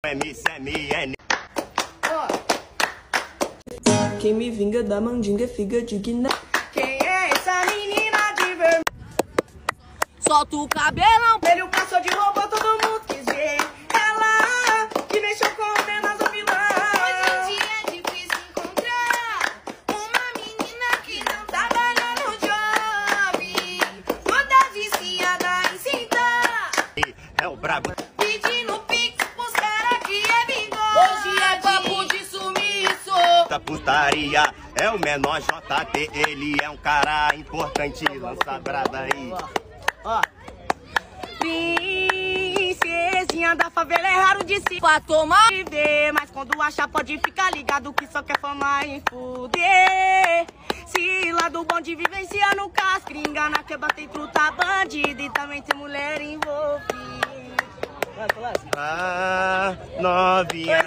MCMN. Quem me vinga da mandinga fica digna. Quem é essa menina de vermelho? Solta o cabelão. Ele passou de robô, todo mundo quis ver. Ela que mexeu com menos o vilão. Hoje em dia é difícil encontrar uma menina que não trabalha no job. Toda viciada em cintar. É o brabo. Pedindo pix pros caras que é bigode. Hoje é papo de sumiço. Da putaria é o menor JT. Ele é um cara importante. Lança brada aí. Ó. Princesinha da favela é raro de se Pra tomar. ver, mas quando achar pode ficar ligado que só quer fama e fuder. Se lá do bonde vivenciando cascringa, na quebra tem truta bandida e também tem mulher envolvida. Ah, novinha.